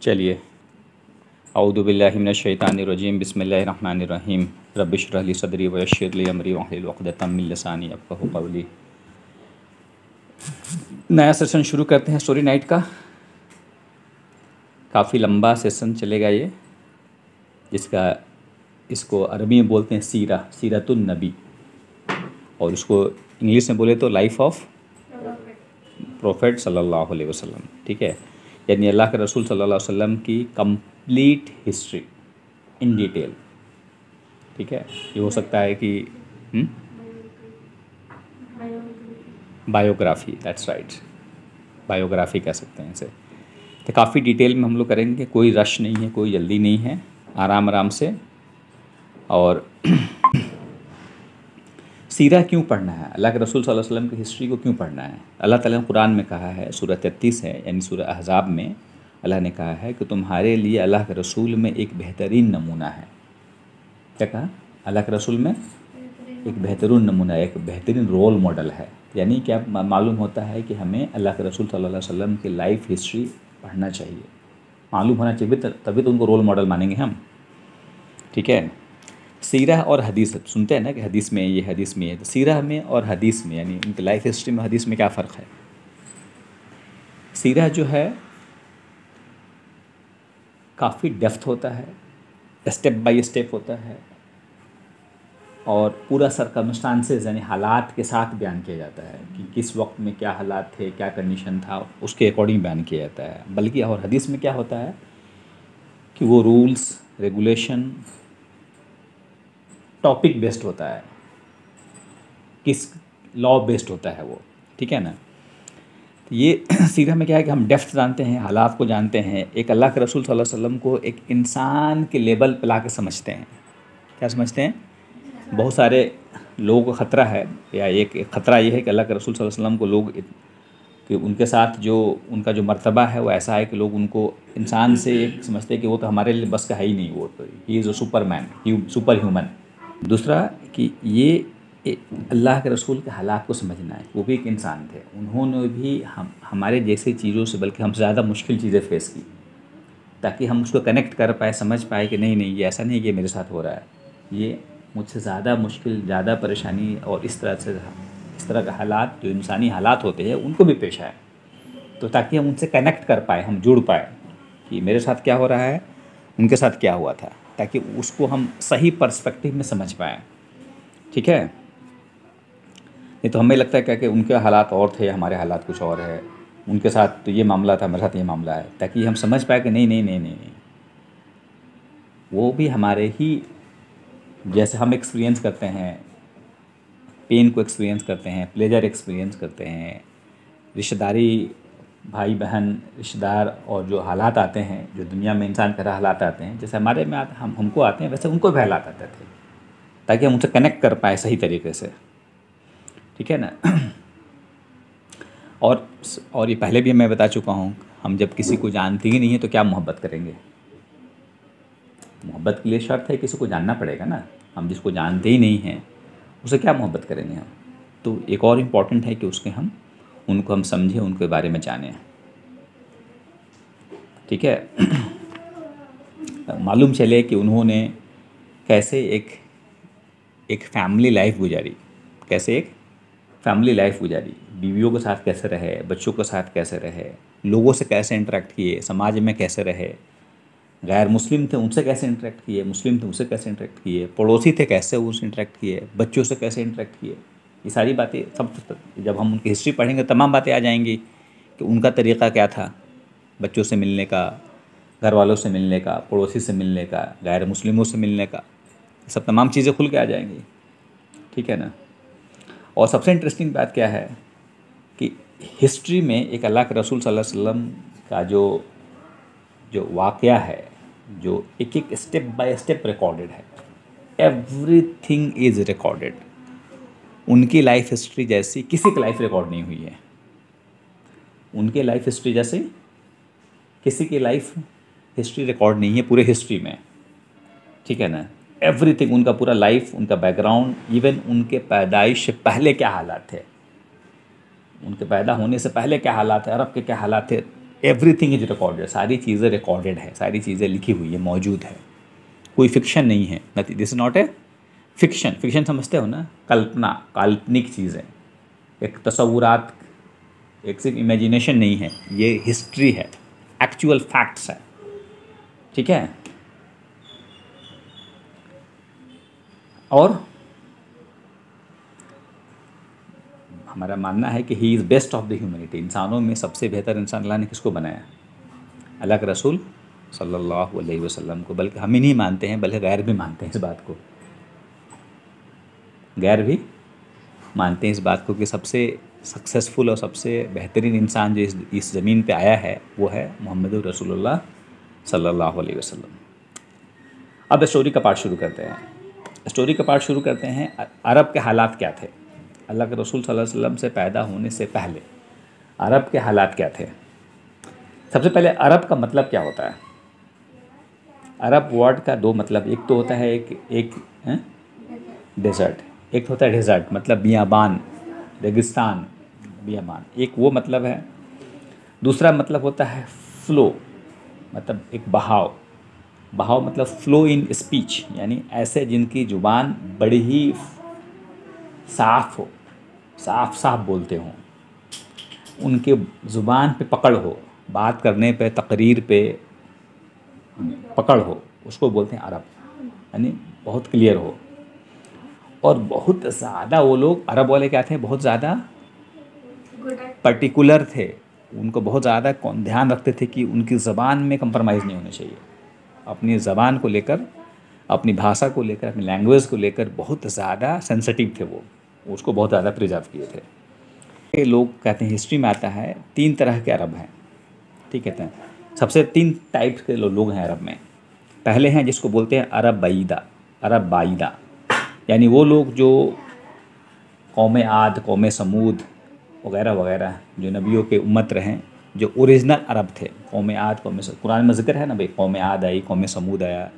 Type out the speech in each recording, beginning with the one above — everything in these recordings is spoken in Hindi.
चलिए, औज़ु बिल्लाहि मिनश शैतानिर रजीम, बिस्मिल्लाहिर रहमानिर रहीम, रब्बि इश्रह ली सदरी व यस्सिर ली अमरी वहलुल उक़दतम मिन लिसानी यफ़क़हू क़ौली। नया सेशन शुरू करते हैं स्टोरी नाइट का। काफ़ी लंबा सेशन चलेगा ये, इसको अरबी में बोलते हैं सीरतुन नबी, और इसको इंग्लिश में बोले तो लाइफ ऑफ प्रोफेट सल्लल्लाहु अलैहि वसल्लम। ठीक है, यानी अल्लाह के रसूल सल्लल्लाहु अलैहि वसल्लम की कंप्लीट हिस्ट्री इन डिटेल। ठीक है, ये हो सकता है कि बायोग्राफी, दैट्स राइट, बायोग्राफी कह सकते हैं इसे। तो काफ़ी डिटेल में हम लोग करेंगे, कोई रश नहीं है, कोई जल्दी नहीं है, आराम आराम से। और सीरा क्यों पढ़ना है, अल्लाह के रसूल सल्लल्लाहु अलैहि वसल्लम की हिस्ट्री को क्यों पढ़ना है? अल्लाह ताला ने कुरान में कहा है, सूरह 33 है, यानी सूरह अहज़ाब में अल्लाह ने कहा है कि तुम्हारे लिए अल्लाह के रसूल में एक बेहतरीन नमूना है। क्या कहा? अल्लाह के रसूल में एक बेहतरीन नमूना, एक बेहतरीन रोल मॉडल है। यानी क्या मालूम होता है कि हमें अल्लाह के रसूल सल्लल्लाहु अलैहि वसल्लम की लाइफ हिस्ट्री पढ़ना चाहिए, मालूम होना चाहिए, तभी तो उनको रोल मॉडल मानेंगे हम। ठीक है, सीरा और हदीस सुनते हैं ना कि हदीस में ये, हदीस में ये, तो सीरा में और हदीस में, यानी उनकी लाइफ हिस्ट्री में हदीस में क्या फ़र्क है? सीरा जो है काफ़ी डेप्थ होता है, स्टेप बाय स्टेप होता है, और पूरा सरकमस्टांसेस यानी हालात के साथ बयान किया जाता है कि किस वक्त में क्या हालात थे, क्या कंडीशन था, उसके अकॉर्डिंग बयान किया जाता है। बल्कि और हदीस में क्या होता है कि वो रूल्स रेगुलेशन टॉपिक बेस्ड होता है, किस लॉ बेस्ड होता है वो। ठीक है ना, तो ये सीरा में क्या है कि हम डेप्थ जानते हैं, हालात को जानते हैं, एक अल्लाह के रसूल सल्लल्लाहु अलैहि वसल्लम को एक इंसान के लेवल पे ला के समझते हैं। क्या समझते हैं? बहुत सारे लोगों को ख़तरा है, या एक ख़तरा ये है कि अल्लाह के रसूल सल्लल्लाहु अलैहि वसल्लम को लोग कि उनके साथ जो उनका जो मर्तबा है वो ऐसा है कि लोग उनको इंसान से एक समझते हैं कि वो तो हमारे लिए बस का है ही नहीं, वो तो he is a Superman, super human. दूसरा कि ये अल्लाह के रसूल के हालात को समझना है, वो भी एक इंसान थे, उन्होंने भी हमारे जैसे चीज़ों से बल्कि हमसे ज़्यादा मुश्किल चीज़ें फेस की, ताकि हम उसको कनेक्ट कर पाए, समझ पाए कि नहीं ये ऐसा नहीं कि मेरे साथ हो रहा है, ये मुझसे ज़्यादा मुश्किल, ज़्यादा परेशानी और इस तरह के हालात जो इंसानी हालात होते हैं उनको भी पेश आए, तो ताकि हम उनसे कनेक्ट कर पाए, हम जुड़ पाए कि मेरे साथ क्या हो रहा है, उनके साथ क्या हुआ था, ताकि उसको हम सही पर्सपेक्टिव में समझ पाएँ। ठीक है, नहीं तो हमें लगता है क्या कि उनके हालात और थे, हमारे हालात कुछ और है, उनके साथ तो ये मामला था, मेरे साथ ये मामला है, ताकि हम समझ पाए कि नहीं, वो भी हमारे ही जैसे हम एक्सपीरियंस करते हैं, पेन को एक्सपीरियंस करते हैं, प्लेजर एक्सपीरियंस करते हैं, रिश्तेदारी, भाई बहन रिश्तेदार और जो हालात आते हैं, जो दुनिया में इंसान के हालात आते हैं, जैसे हमारे में हमको आते हैं, वैसे उनको भी हालात आते थे, ताकि हम उनसे कनेक्ट कर पाए सही तरीके से। ठीक है ना। और ये पहले भी मैं बता चुका हूँ, हम जब किसी को जानते ही नहीं है तो क्या मोहब्बत करेंगे? मोहब्बत के लिए शर्त है किसी को जानना पड़ेगा ना। हम जिसको जानते ही नहीं हैं उसे क्या मोहब्बत करेंगे हम? तो एक और इम्पॉर्टेंट है कि उनको हम समझें, उनके बारे में जानें। ठीक है। मालूम चले कि उन्होंने कैसे एक फैमिली लाइफ गुजारी, कैसे एक फैमिली लाइफ गुजारी, बीवियों के साथ कैसे रहे, बच्चों के साथ कैसे रहे, लोगों से कैसे इंटरेक्ट किए, समाज में कैसे रहे, गैर मुस्लिम थे उनसे कैसे इंटरेक्ट किए, मुस्लिम थे उनसे कैसे इंटरेक्ट किए, पड़ोसी थे कैसे उनसे इंटरेक्ट किए, बच्चों से कैसे इंटरेक्ट किए, ये सारी बातें सब जब हम उनकी हिस्ट्री पढ़ेंगे तमाम बातें आ जाएंगी कि उनका तरीक़ा क्या था बच्चों से मिलने का, घर वालों से मिलने का, पड़ोसी से मिलने का, गैर मुस्लिमों से मिलने का, सब तमाम चीज़ें खुल के आ जाएंगी। ठीक है ना। और सबसे इंटरेस्टिंग बात क्या है कि हिस्ट्री में एक अल्लाह के रसूल सल्लल्लाहु अलैहि वसल्लम का जो वाक़या है, जो एक एक स्टेप बाय स्टेप रिकॉर्डेड है, एवरीथिंग इज़ रिकॉर्डेड। उनकी लाइफ हिस्ट्री जैसी किसी की लाइफ रिकॉर्ड नहीं हुई है, उनके लाइफ हिस्ट्री जैसे किसी की लाइफ हिस्ट्री रिकॉर्ड नहीं है पूरे हिस्ट्री में। ठीक है ना। एवरीथिंग, उनका पूरा लाइफ, उनका बैकग्राउंड, इवन उनके पैदाइश से पहले क्या हालात थे, उनके पैदा होने से पहले क्या हालात थे, अरब के क्या हालात थे, एवरीथिंग इज रिकॉर्डेड, सारी चीज़ें रिकॉर्डेड है, सारी चीज़ें लिखी हुई है, मौजूद है, कोई फिक्शन नहीं है। This is not a fiction. Fiction समझते हो ना, कल्पना, काल्पनिक चीज़ें, एक तसव्वुरात, एक सिर्फ इमेजिनेशन नहीं है, ये हिस्ट्री है, एक्चुअल फैक्ट्स है, ठीक है। और हमारा मानना है कि he is best of the humanity, इंसानों में सबसे बेहतर इंसान अल्लाह ने किसको बनाया? अल्लाह के रसूल सल्लल्लाहु अलैहि वसल्लम को। बल्कि हम ही नहीं मानते हैं, बल्कि गैर भी मानते हैं इस बात को, गैर भी मानते हैं इस बात को कि सबसे सक्सेसफुल और सबसे बेहतरीन इंसान जो इस ज़मीन पे आया है वो है मोहम्मद रसूलुल्लाह सल्लल्लाहु अलैहि वसल्लम। अब स्टोरी का पार्ट शुरू करते हैं। स्टोरी का पार्ट शुरू करते हैं। अरब के हालात क्या थे? अल्लाह के रसूल सल्लल्लाहु अलैहि वसल्लम से पैदा होने से पहले अरब के हालात क्या थे? सबसे पहले अरब का मतलब क्या होता है? अरब वर्ड का दो मतलब, एक तो होता है एक डेजर्ट, एक होता है डेजर्ट मतलब बियाबान, रेगिस्तान, बियाबान, एक वो मतलब है। दूसरा मतलब होता है फ्लो, मतलब एक बहाव, बहाव मतलब फ्लो इन स्पीच, यानी ऐसे जिनकी ज़ुबान बड़ी ही साफ हो, साफ साफ बोलते हों, उनके ज़ुबान पे पकड़ हो, बात करने पे, तकरीर पे पकड़ हो, उसको बोलते हैं अरब, यानी बहुत क्लियर हो। और बहुत ज़्यादा वो लोग अरब वाले क्या थे, बहुत ज़्यादा पर्टिकुलर थे, उनको बहुत ज़्यादा ध्यान रखते थे कि उनकी ज़बान में कंप्रोमाइज़ नहीं होनी चाहिए। अपनी ज़बान को लेकर, अपनी भाषा को लेकर, अपनी लैंग्वेज को लेकर बहुत ज़्यादा सेंसिटिव थे वो, उसको बहुत ज़्यादा प्रिजर्व किए थे। ये लोग कहते हैं, हिस्ट्री में आता है 3 तरह के अरब हैं, ठीक कहते हैं। सबसे 3 टाइप्स के लोग हैं अरब में। पहले हैं जिसको बोलते हैं अरब बाईदा, अरब बाईदा, यानी वो लोग जो कौम आद, कौम समूद वगैरह वगैरह जो नबियों के उम्मत रहें, जो ओरिजिनल अरब थे, कौम आद, कौम समूद, कुरान में जिक्र है ना भाई, कौम आद आई, कौम समूद आया,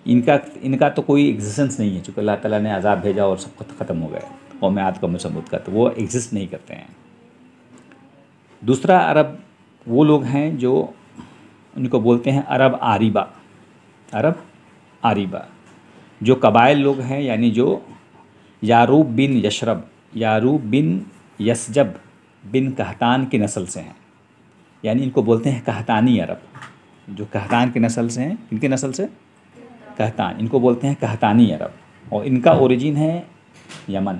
इनका तो कोई एग्जिस्टेंस नहीं है, चूँकि अल्लाह ताला ने अज़ाब भेजा और सब ख़त्म हो गए। कौम आद, कौम समूद का तो वो एग्जिस्ट नहीं करते हैं। दूसरा अरब वो लोग हैं जो उनको बोलते हैं अरब आरिबा, अरब आरिबा, जो कबाइल लोग हैं, यानी जो यारूब बिन यशरब, यारूब बिन यसजब बिन कहतान की नस्ल से हैं, यानी इनको बोलते हैं कहतानी अरब, जो कहतान की नस्ल से हैं। इनकी नस्ल से कहतान, इनको बोलते हैं कहतानी अरब, और इनका ओरिजिन है यमन,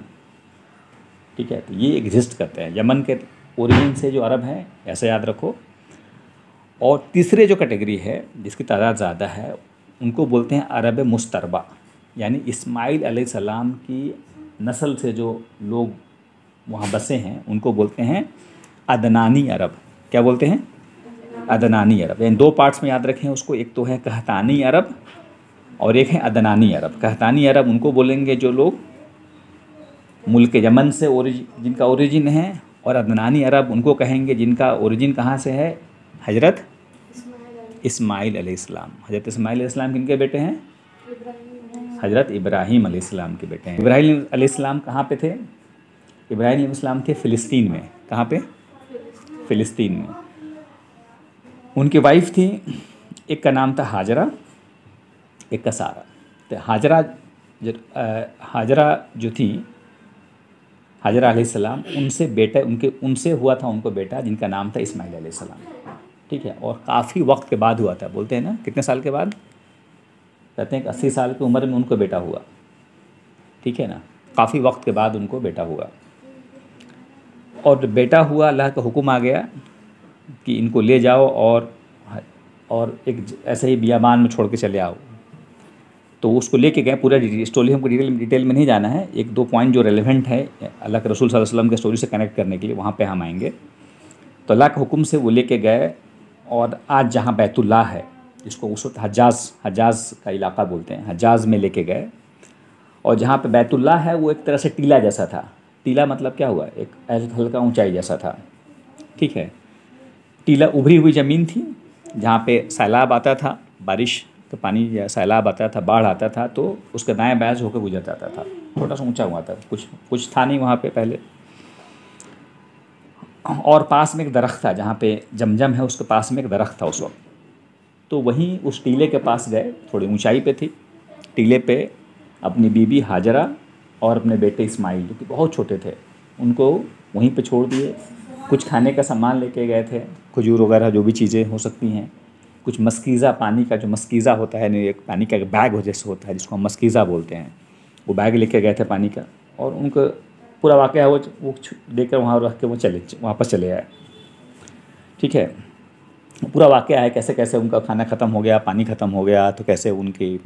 ठीक है। तो ये एग्जिस्ट करते हैं यमन के ओरिजिन से जो अरब हैं, ऐसे याद रखो। और तीसरे जो कैटेगरी है जिसकी तादाद ज़्यादा है, उनको बोलते हैं अरब मुस्तरबा, यानी इस्माइल अलैहिस्सलाम की नस्ल से जो लोग वहाँ बसे हैं, उनको बोलते हैं अदनानी अरब। क्या बोलते हैं? अदनानी अरब। यानी 2 पार्ट्स में याद रखें उसको, एक तो है कहतानी अरब और एक है अदनानी अरब। कहतानी अरब उनको बोलेंगे जो लोग मुल्क यमन से जिनका ओरिजिन है, और अदनानी अरब उनको कहेंगे जिनका ओरिजिन कहाँ से है, हजरत इस्माइल अलैहिस्सलाम। हजरत इस्माइल अलैहिस्सलाम किनके बेटे हैं? हजरत इब्राहीम अलैहिस्सलाम के बेटे हैं। इब्राहीम अलैहिस्सलाम कहाँ पे थे? इब्राहीम अलैहिस्सलाम थे फ़िलिस्तीन में। कहाँ पे? फ़िलिस्तीन में। उनकी वाइफ थी, एक का नाम था हाजरा, एक का सारा। तो हाजरा जो थी, हाजरा अलैहिस्सलाम, उनसे बेटा उनसे हुआ था उनको बेटा जिनका नाम था इस्माइल अलैहिस्सलाम, ठीक है। और काफ़ी वक्त के बाद हुआ था, बोलते हैं ना कितने साल के बाद, कहते हैं कि 80 साल की उम्र में उनको बेटा हुआ, ठीक है ना। काफ़ी वक्त के बाद उनको बेटा हुआ, और बेटा हुआ, अल्लाह का हुक्म आ गया कि इनको ले जाओ और एक ऐसे ही बियाबान में छोड़ के चले आओ। तो उसको लेके गए। पूरा स्टोरी हमको डिटेल में नहीं जाना है, 1-2 पॉइंट जो रेलेवेंट है अल्लाह के रसूल सल्लल्लाहु अलैहि वसल्लम के स्टोरी से कनेक्ट करने के लिए, वहाँ पे हम आएंगे। तो अल्लाह के हुक्म से वो लेके गए, और आज जहाँ बैतुल्लाह है, जिसको उस वक्त हजाज का इलाका बोलते हैं, हजाज में लेके गए। और जहाँ पे बैतुल्लाह है वो एक तरह से टीला जैसा था। टीला मतलब क्या हुआ, एक हल्का ऊंचाई जैसा था, ठीक है। टीला उभरी हुई ज़मीन थी, जहाँ पे सैलाब आता था, बारिश का पानी या सैलाब आता था, बाढ़ आता था, तो उसके दाएं बाएं होकर गुजर जाता था। छोटा सा ऊंचा हुआ था, कुछ था नहीं वहाँ पे पहले। और पास में एक दरख्त था, जहाँ पे जमजम है उसके पास में एक दरख्त था उस वक्त। तो वहीं उस टीले के पास गए, थोड़ी ऊंचाई पे थी। टीले पे अपनी बीबी हाजरा और अपने बेटे इस्माइल, जो कि बहुत छोटे थे, उनको वहीं पे छोड़ दिए। कुछ खाने का सामान लेके गए थे, खजूर वगैरह जो भी चीज़ें हो सकती हैं, कुछ मस्कीज़ा, पानी का जो मस्कीज़ा होता है, नहीं, एक पानी का बैग हो जैसे होता है जिसको हम मस्कीज़ा बोलते हैं, वो बैग लेके गए थे पानी का। और उनको पूरा वाक़या वो देकर वहाँ रख के वो वापस चले आए। ठीक है, पूरा वाक़या है कैसे कैसे उनका खाना ख़त्म हो गया, पानी ख़त्म हो गया, तो कैसे उनकी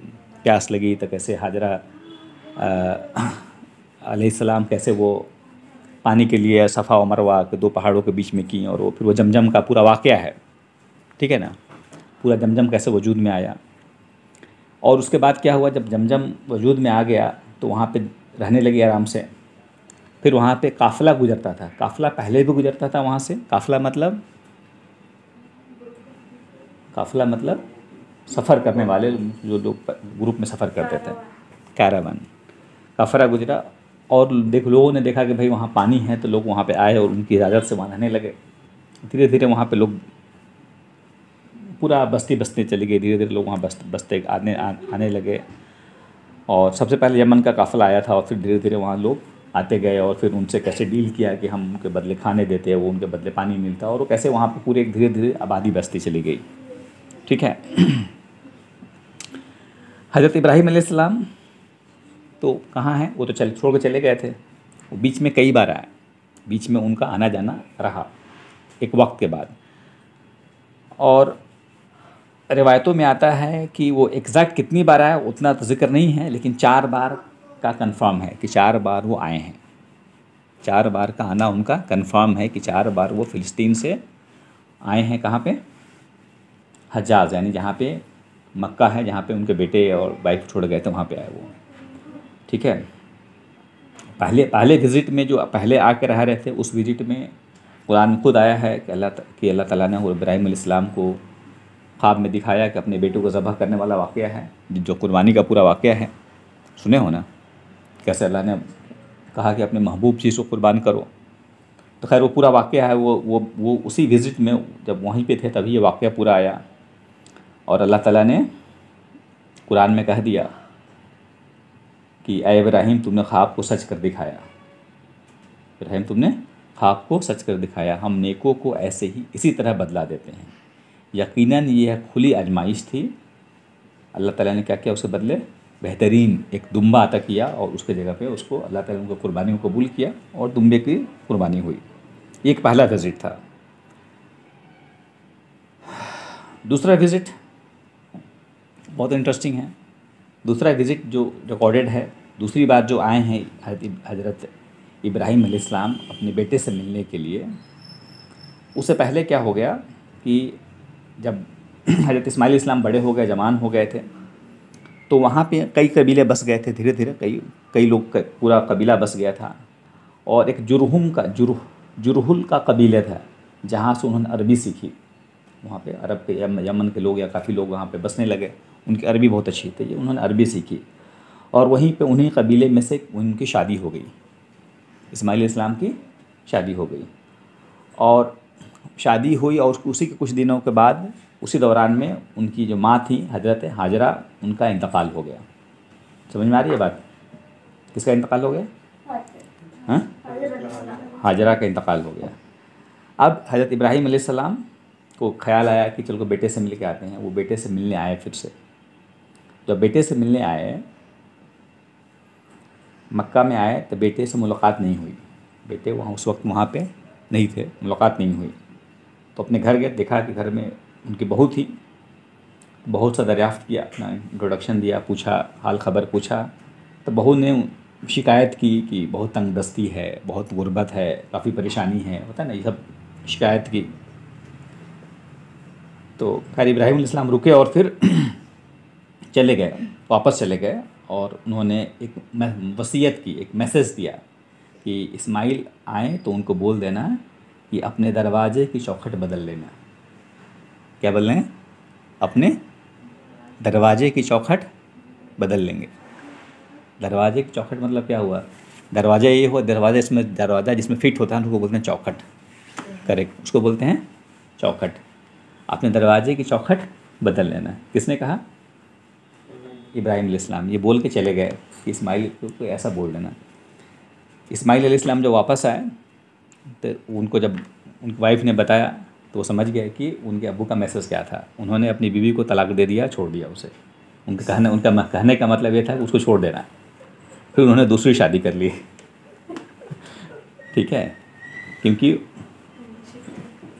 प्यास लगी, तो कैसे हाजरा अलैहिस्सलाम कैसे वो पानी के लिए सफ़ा और मरवा के 2 पहाड़ों के बीच में की, और वो फिर वो जमजम का पूरा वाक़या है। ठीक है ना, पूरा जमजम कैसे वजूद में आया। और उसके बाद क्या हुआ, जब जमजम वजूद में आ गया तो वहाँ पे रहने लगे आराम से। फिर वहाँ पे काफ़िला गुजरता था, काफ़िला पहले भी गुजरता था वहाँ से। काफ़िला मतलब सफ़र करने वाले, जो लोग ग्रुप में सफ़र करते थे, कैरावन। काफ़िला गुजरा और लोगों ने देखा कि भाई वहाँ पानी है, तो लोग वहाँ पे आए और उनकी इजाज़त से वहाँ रहने लगे। धीरे धीरे वहाँ पे लोग पूरा बस्ती चली गई, धीरे धीरे लोग वहाँ बसते आने लगे। और सबसे पहले यमन का काफ़िला आया था, और फिर धीरे धीरे वहाँ लोग आते गए, और फिर उनसे कैसे डील किया कि हम उनके बदले खाने देते हैं, वो उनके बदले पानी मिलता, और वो कैसे वहाँ पे पूरे धीरे धीरे आबादी बसती चली गई। ठीक है। हज़रत इब्राहीम अलैहिस्सलाम तो कहाँ हैं, वो तो छोड़ के चले गए थे। वो बीच में कई बार आए, बीच में उनका आना जाना रहा एक वक्त के बाद। और रिवायतों में आता है कि वो एग्जैक्ट कितनी बार आया उतना तो जिक्र नहीं है, लेकिन 4 बार का कंफर्म है कि 4 बार वो आए हैं। 4 बार का आना उनका कंफर्म है कि 4 बार वो फ़िलिस्तीन से आए हैं। कहाँ पे? हजाज, यानी जहाँ पे मक्का है, जहाँ पे उनके बेटे और वाइफ छोड़ गए थे, वहाँ पे आए वो। ठीक है। पहले विज़िट में जो पहले आके रह रहे थे, उस विज़िट में कुरान खुद आया है कि अल्लाह ताला ने इब्राहीम अलैहिस्सलाम को ख्वाब में दिखाया कि अपने बेटों को ज़बह करने वाला वाक़या है, जो कुर्बानी का पूरा वाक़या है। सुने हो ना, कैसे अल्लाह ने कहा कि अपने महबूब चीज़ को कुर्बान करो। तो खैर वो पूरा वाक़या है, वो उसी विज़िट में जब वहीं पे थे तभी ये वाक़या पूरा आया। और अल्लाह ताला ने कुरान में कह दिया कि ऐ इब्राहीम, तुमने ख्वाब को सच कर दिखाया। इब्राहीम, तुमने ख्वाब को सच कर दिखाया। हम नेकों को ऐसे ही इसी तरह बदला देते हैं। यकीनन ये खुली आजमाइश थी। अल्लाह ताला ने क्या किया, उसके बदले बेहतरीन एक दुम्बा अता किया, और उसके जगह पे उसको अल्लाह ताला ने उनको कुर्बानी को कबूल किया, और दुम्बे की कुर्बानी हुई। एक पहला विज़िट था। दूसरा विज़िट बहुत इंटरेस्टिंग है। दूसरा विज़िट जो रिकॉर्डेड है, दूसरी बार जो आए हैं हज़रत इब्राहीम अलैहिस्सलाम अपने बेटे से मिलने के लिए, उससे पहले क्या हो गया कि जब हज़रत इस्माइल अलैहिस्सलाम बड़े हो गए, जवान हो गए थे, तो वहाँ पे कई कबीले बस गए थे। धीरे धीरे कई लोग पूरा कबीला बस गया था। और एक जुरहुल का कबीला था, जहाँ से उन्होंने अरबी सीखी। वहाँ पे अरब के यमन के लोग या काफ़ी लोग वहाँ पे बसने लगे। उनकी अरबी बहुत अच्छी थी, उन्होंने अरबी सीखी, और वहीं पे उन्हीं कबीले में से उनकी शादी हो गई। इस्माइल अलैहिस्सलाम की शादी हो गई, और शादी हुई, और उसी के कुछ दिनों के बाद, उसी दौरान में उनकी जो माँ थी हज़रत हाजरा, उनका इंतकाल हो गया। समझ में आ रही है बात? किसका इंतकाल हो गया? हाँ, हाजरा का इंतकाल हो गया। अब हज़रत इब्राहीम अलैहिस्सलाम को ख्याल आया कि चलो बेटे से मिल के आते हैं। वो बेटे से मिलने आए फिर से। जब बेटे से मिलने आए, मक्का में आए, तो बेटे से मुलाकात नहीं हुई। बेटे वहाँ उस वक्त वहाँ पे नहीं थे, मुलाकात नहीं हुई। तो अपने घर गए, देखा कि घर में उनकी बहू थी। बहुत सा दरियाफ़्त किया, अपना इंट्रोडक्शन दिया, पूछा, हाल ख़बर पूछा। तो बहू ने शिकायत की कि बहुत तंगदस्ती है, बहुत गुर्बत है, काफ़ी परेशानी है, होता है ना, ये सब शिकायत की। तो खैर इब्राहीम अलैहिस्सलाम रुके और फिर चले गए, वापस चले गए, और उन्होंने एक वसीयत की, एक मैसेज दिया कि इस्माइल आए तो उनको बोल देना कि अपने दरवाजे की चौखट बदल लेना। क्या बोल रहे हैं? अपने दरवाजे की चौखट बदल लेंगे। दरवाजे की चौखट मतलब क्या हुआ? दरवाज़ा ये हुआ, दरवाज़ा जिसमें फ़िट होता है उनको बोलते हैं चौखट। करेक्ट, उसको बोलते हैं चौखट। अपने दरवाजे की चौखट बदल लेना। किसने कहा? इब्राहिम अलैहिस्सलाम। ये बोल के चले गए कि इस्माइल को ऐसा बोल देना। इस्माइल अलैहिस्सलाम जब वापस आए तो उनको जब उनकी वाइफ ने बताया तो वो समझ गए कि उनके अब्बू का मैसेज क्या था। उन्होंने अपनी बीवी को तलाक दे दिया, छोड़ दिया उसे। उनका कहने का मतलब ये था कि उसको छोड़ देना। फिर उन्होंने दूसरी शादी कर ली। ठीक है, क्योंकि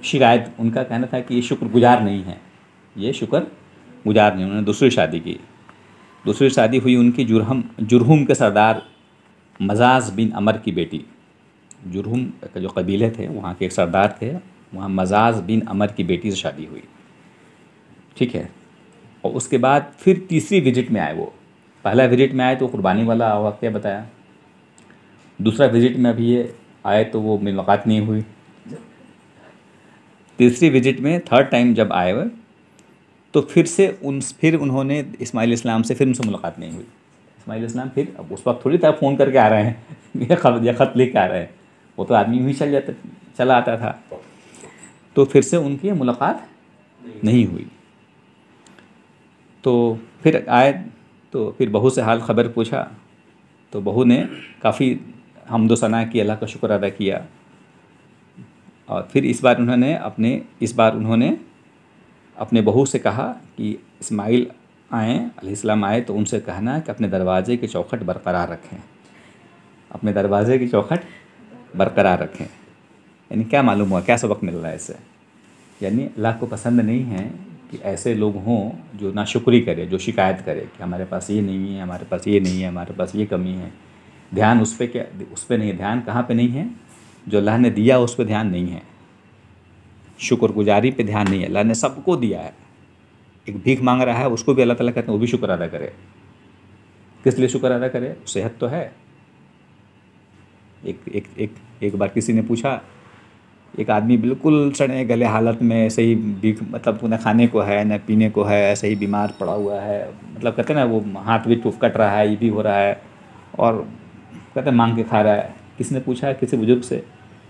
शिकायत, उनका कहना था कि ये शुक्रगुजार नहीं है, ये शुक्रगुजार नहीं। उन्होंने दूसरी शादी की। दूसरी शादी हुई उनकी जुरहुम के सरदार मजाज बिन अमर की बेटी। जुरहुम के जो कबीले थे वहाँ के एक सरदार थे, वहाँ मजाज बिन अमर की बेटी से शादी हुई। ठीक है, और उसके बाद फिर तीसरी विजिट में आए वो। पहला विजिट में आए तो कुर्बानी वाला वाक़या बताया। दूसरा विजिट में अभी ये आए तो वो मुलाकात नहीं हुई। तीसरी विजिट में थर्ड टाइम जब आए हुए तो फिर उन्होंने इस्माइल इस्लाम से फिर उनसे मुलाकात नहीं हुई। इस्माइल इस्लाम फिर, अब उस वक्त थोड़ी था फ़ोन करके आ रहे हैं या ख़त लेके आ रहे हैं, वो तो आदमी यूँ ही चला आता था। तो फिर से उनकी मुलाकात नहीं हुई। तो फिर आए तो फिर बहू से हाल ख़बर पूछा तो बहू ने काफ़ी हम्दो सना की, अल्लाह का शुक्र अदा किया। और फिर इस बार उन्होंने अपने बहू से कहा कि इस्माइल अलैहिस्सलाम आए तो उनसे कहना कि अपने दरवाजे की चौखट बरकरार रखें, अपने दरवाजे की चौखट बरकरार रखें। यानी क्या मालूम हुआ, क्या सबक मिल रहा है इससे? यानी अल्लाह को पसंद नहीं है कि ऐसे लोग हों जो नाशुक्री करे, जो शिकायत करे कि हमारे पास ये नहीं है, हमारे पास ये नहीं है, हमारे पास ये कमी है। ध्यान उस पर नहीं है। ध्यान कहाँ पे नहीं है? जो अल्लाह ने दिया उस पर ध्यान नहीं है, शुक्रगुजारी पे ध्यान नहीं है। अल्लाह ने सबको दिया है। एक भीख मांग रहा है, उसको भी अल्लाह ताला कहते हैं वो भी शुक्र अदा करे। किस लिए शुक्र अदा करे? सेहत तो है। एक बार किसी ने पूछा, एक आदमी बिल्कुल सड़े गले हालत में ऐसे ही भीख, मतलब न खाने को है न पीने को है, ऐसे ही बीमार पड़ा हुआ है, मतलब कहते हैं ना वो हाथ भी टूट कट रहा है, ये भी हो रहा है, और कहते हैं मांग के खा रहा है। किसने पूछा किसी बुजुर्ग से,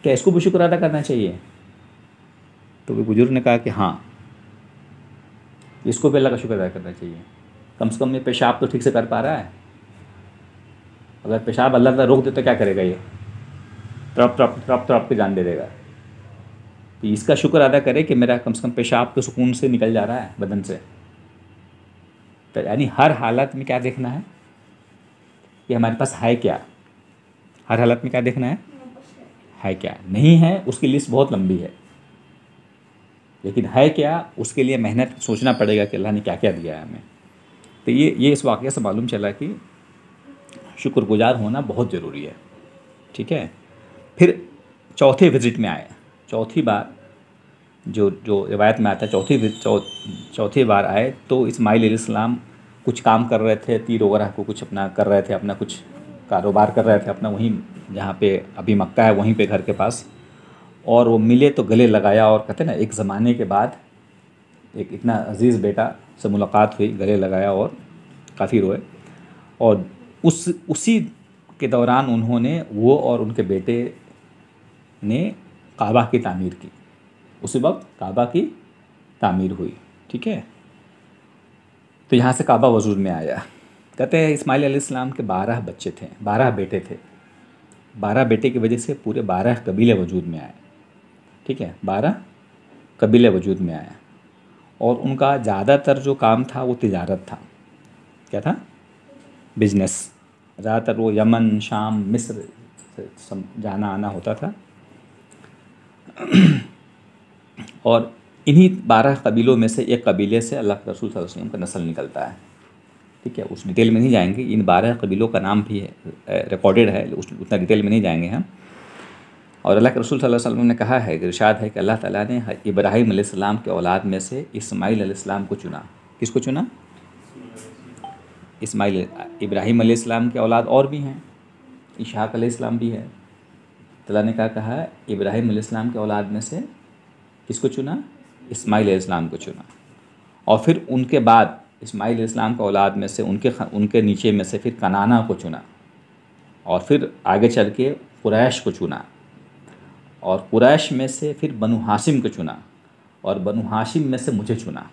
क्या इसको भी शुक्र अदा करना चाहिए? तो वो बुजुर्ग ने कहा कि हाँ, इसको भी अल्लाह का शुक्र अदा करना चाहिए। कम से कम ये पेशाब तो ठीक से कर पा रहा है। अगर पेशाब अल्लाह ताला रोक दे तो क्या करेगा? ये तड़प के जान दे देगा। तो इसका शुक्र अदा करे कि मेरा कम से कम पेशाब तो सुकून से निकल जा रहा है बदन से। तो यानी हर हालत में क्या देखना है कि हमारे पास है क्या। हर हालत में क्या देखना है क्या। नहीं है उसकी लिस्ट बहुत लंबी है, लेकिन है क्या उसके लिए मेहनत सोचना पड़ेगा कि अल्लाह ने क्या क्या दिया है हमें। तो ये इस वाक़े से मालूम चला कि शुक्रगुजार होना बहुत ज़रूरी है। ठीक है, फिर चौथे विज़िट में आए। चौथी बार जो रिवायत में आता है, चौथी बार आए तो इस्माइल अलैहिस्सलाम कुछ काम कर रहे थे, तीर वगैरह को कुछ अपना कर रहे थे, अपना कुछ कारोबार कर रहे थे अपना, वहीं जहाँ पे अभी मक्का है वहीं पे घर के पास। और वो मिले तो गले लगाया, और कहते हैं ना एक ज़माने के बाद एक इतना अजीज़ बेटा से मुलाकात हुई, गले लगाया और काफ़ी रोए। और उसी के दौरान उन्होंने, वो और उनके बेटे ने काबा की तामीर की। उसी वक्त काबा की तामीर हुई। ठीक है, तो यहाँ से काबा वजूद में आया। कहते हैं इस्माइल अलैहिस्सलाम के 12 बच्चे थे, 12 बेटे थे। 12 बेटे की वजह से पूरे 12 कबीले वजूद में आए। ठीक है, 12 कबीले वजूद में आए। और उनका ज़्यादातर जो काम था वो तिजारत था। क्या था? बिजनेस। ज़्यादातर वो यमन, शाम, मिस्र जाना आना होता था। और इन्हीं 12 कबीलों में से एक कबीले से अल्लाह के रसूल सल्लल्लाहु अलैहि वसल्लम का नस्ल निकलता है। ठीक है, उस डिटेल में नहीं जाएंगे। इन 12 कबीलों का नाम भी है, रिकॉर्डेड है, उतना डिटेल में नहीं जाएंगे हम। और अल्लाह के रसूल सल्लल्लाहु अलैहि वसल्लम ने कहा है, इरशाद है कि अल्लाह ताला ने इब्राहीम अलैहिस्सलाम के औलाद में से इस्माइल अलैहिस्सलाम को चुना। किसको चुना? इस्माइल। इब्राहीम अलैहिस्सलाम के औलाद और भी हैं, इसहाक अलैहिस्सलाम भी है। अल्लाह ने क्या कहा है? इब्राहीम अलैहिस्सलाम के औलाद में से किसको चुना? इस्माइल अलैहिस्सलाम को चुना। और फिर उनके बाद इस्माइल अलैहिस्सलाम के औलाद में से उनके नीचे में से फिर कनाना को चुना, और फिर आगे चल के कुरैश को चुना। और कुरैश में से फिर बनु हाशिम को चुना और बनु हाशिम में से मुझे चुना।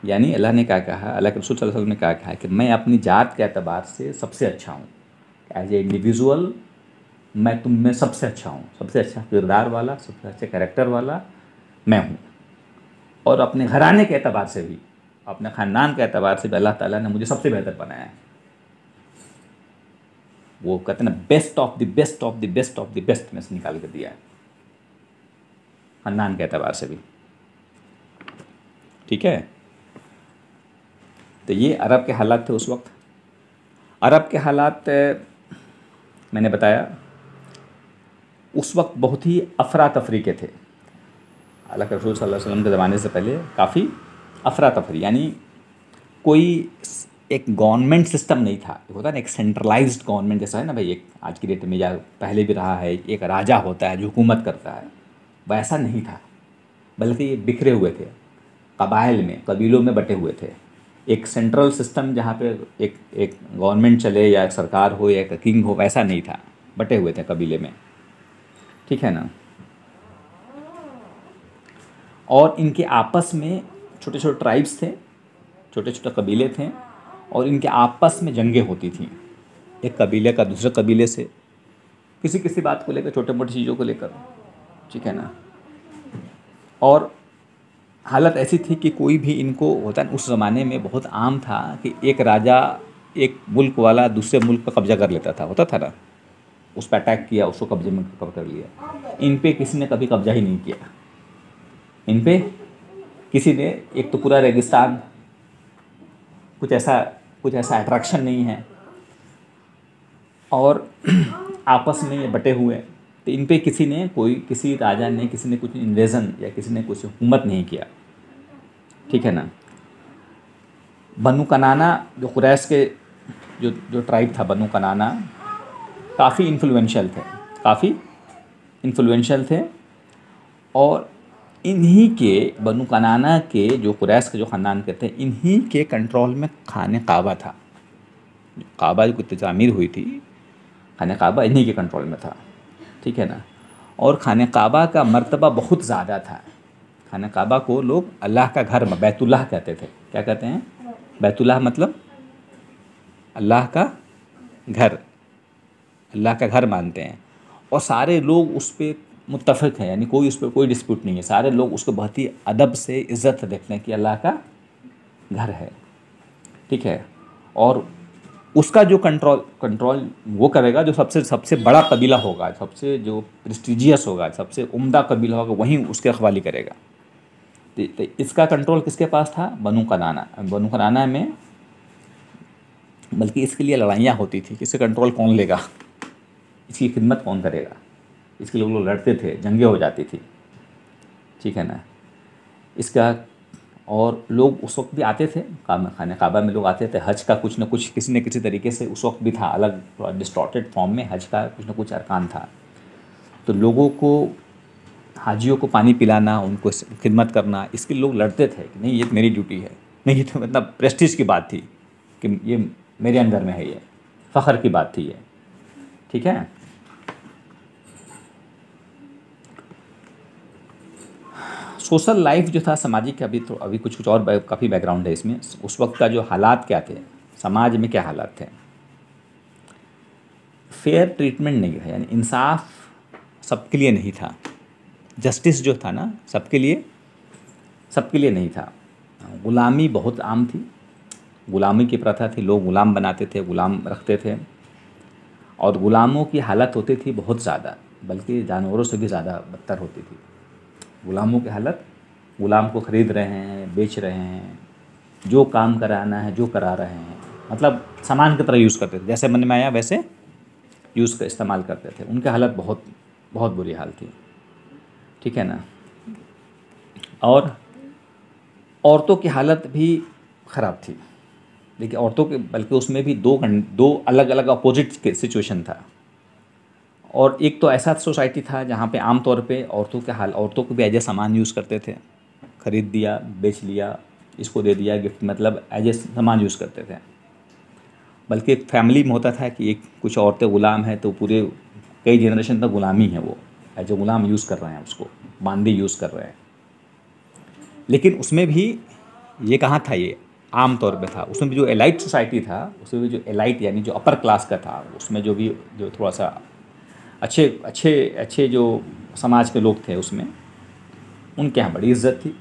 यानी अल्लाह ने क्या कहा, अल्लाह के रसूल सल्लल्लाहु अलैहि वसल्लम ने क्या कहा कि मैं अपनी जात के एतबार से सबसे अच्छा हूँ। एज ए इंडिविजुअल मैं तुम में सबसे अच्छा हूँ, सबसे अच्छा किरदार वाला, सबसे अच्छे कैरेक्टर वाला मैं हूँ। और अपने घराने के एतबार से भी, अपने ख़ानदान के एतबार से भी अल्लाह ताला ने मुझे सबसे बेहतर बनाया है। वो कहते हैं ना, best of the best of the best of the best में से निकाल कर दिया है, ख़ानदान के एतबार से भी। ठीक है, तो ये अरब के हालात थे उस वक्त। अरब के हालात मैंने बताया उस वक्त बहुत ही अफरा तफरी के थे। अल्लाह के रसूल सल्लल्लाहु अलैहि वसल्लम के ज़माने से पहले काफ़ी अफरा तफरी, यानी कोई एक गवर्नमेंट सिस्टम नहीं था। होता है ना एक सेंट्रलाइज्ड गवर्नमेंट जैसा है ना भाई, एक आज की डेट में या पहले भी रहा है, एक राजा होता है जो हुकूमत करता है, वैसा नहीं था। बल्कि ये बिखरे हुए थे, कबाइल में, कबीलों में बटे हुए थे। एक सेंट्रल सिस्टम जहाँ पे एक गवर्नमेंट चले या एक सरकार हो या एक किंग हो, वैसा नहीं था, बटे हुए थे कबीले में। ठीक है ना। और इनके आपस में छोटे छोटे ट्राइब्स थे, छोटे छोटे कबीले थे, और इनके आपस में जंगें होती थीं, एक कबीले का दूसरे कबीले से, किसी किसी बात को लेकर, छोटे मोटी चीज़ों को लेकर। ठीक है ना। और हालत ऐसी थी कि कोई भी इनको, होता है उस ज़माने में बहुत आम था कि एक राजा एक मुल्क वाला दूसरे मुल्क पर कब्जा कर लेता था, होता था ना, उस पर अटैक किया, उसको कब्जे में कर लिया। इन पे किसी ने कभी कब्जा ही नहीं किया। इन पे किसी ने, एक तो पूरा रेगिस्तान, कुछ ऐसा अट्रैक्शन नहीं है, और आपस में ये बटे हुए, तो इन पे किसी राजा ने, किसी ने कुछ इन्वेजन या किसी ने कुछ हुकूमत नहीं किया। ठीक है ना। बनु कनाना जो कुरैश के जो ट्राइब था, बनु कनाना काफ़ी इन्फ्लुएंशियल थे। और इन्हीं के, बनु कनाना के जो कुरैश के जो ख़ानदान के थे, इन्हीं के कंट्रोल में खाने काबा था। काबा की तामीर हुई थी, खाने काबा इन्हीं के कंट्रोल में था। ठीक है ना। और खाने काबा का मर्तबा बहुत ज़्यादा था। खाने काबा को लोग अल्लाह का घर, बैतुल्लाह कहते थे। क्या कहते हैं? बैतुल्लाह मतलब अल्लाह का घर, अल्लाह का घर मानते हैं। और सारे लोग उस पर मुत्तफ़िक़ हैं, यानी कोई उस पर कोई डिस्प्यूट नहीं है। सारे लोग उसको बहुत ही अदब से, इज़्ज़त से देखते हैं कि अल्लाह का घर है। ठीक है। और उसका जो कंट्रोल वो करेगा जो सबसे बड़ा कबीला होगा, सबसे जो प्रेस्टिजियस होगा, सबसे उम्दा कबीला होगा, वहीं उसके रखवाली करेगा। तो इसका कंट्रोल किसके पास था? बनु कनाना। बनु कनाना में बल्कि इसके लिए लड़ाइयाँ होती थी कि इसे कंट्रोल कौन लेगा, इसकी खिदमत कौन करेगा। इसके लिए लोग लड़ते थे, जंगें हो जाती थी। ठीक है ना। इसका, और लोग उस वक्त भी आते थे, खाने काबा में लोग आते थे। हज का कुछ न कुछ, किसी न किसी तरीके से उस वक्त भी था, अलग डिस्टॉर्टेड फॉर्म में हज का कुछ न कुछ अरकान था। तो लोगों को, हाजियों को पानी पिलाना, उनको खिदमत करना, इसके लोग लड़ते थे कि नहीं ये मेरी ड्यूटी है, नहीं ये तो मतलब प्रेस्टीज की बात थी कि ये मेरे अंदर में है, ये फ़ख्र की बात थी ये। ठीक है। सोशल लाइफ जो था, सामाजिक, अभी कुछ और काफ़ी बैकग्राउंड है इसमें। उस वक्त का जो हालात क्या थे, समाज में क्या हालात थे। फेयर ट्रीटमेंट नहीं था, यानी इंसाफ सबके लिए नहीं था। जस्टिस जो था ना, सबके लिए नहीं था। ग़ुलामी बहुत आम थी, ग़ुलामी की प्रथा थी। लोग ग़ुलाम बनाते थे, ग़ुलाम रखते थे, और ग़ुलामों की हालत होती थी बहुत ज़्यादा, बल्कि जानवरों से भी ज़्यादा बदतर होती थी। ग़ुलामों की हालत, ग़ुलाम को ख़रीद रहे हैं, बेच रहे हैं, जो काम कराना है जो करा रहे हैं, मतलब सामान की तरह यूज़ करते थे, जैसे मन में आया वैसे इस्तेमाल करते थे। उनकी हालत बहुत बहुत बुरी हाल थी। ठीक है ना। और औरतों की हालत भी ख़राब थी। देखिए औरतों के, बल्कि उसमें भी दो अलग अलग अपोजिट सिचुएशन था। और एक तो ऐसा सोसाइटी था जहाँ पे आम तौर पे औरतों को भी एज ए सामान यूज़ करते थे, ख़रीद दिया, बेच लिया, इसको दे दिया गिफ्ट, मतलब एज ए सामान यूज़ करते थे। बल्कि एक फैमिली में होता था कि एक कुछ औरतें ग़ुलाम हैं तो पूरे कई जनरेशन तक ग़ुलामी है वो, एज ए गुलाम यूज़ कर रहे हैं, उसको बांदी यूज़ कर रहे हैं। लेकिन उसमें भी ये कहाँ था, ये आम तौर पे था। उसमें भी जो एलाइट सोसाइटी था, उसमें भी जो एलाइट यानी जो अपर क्लास का था, उसमें जो भी जो थोड़ा सा अच्छे अच्छे अच्छे जो समाज के लोग थे, उसमें उनके यहाँ बड़ी इज्जत थी,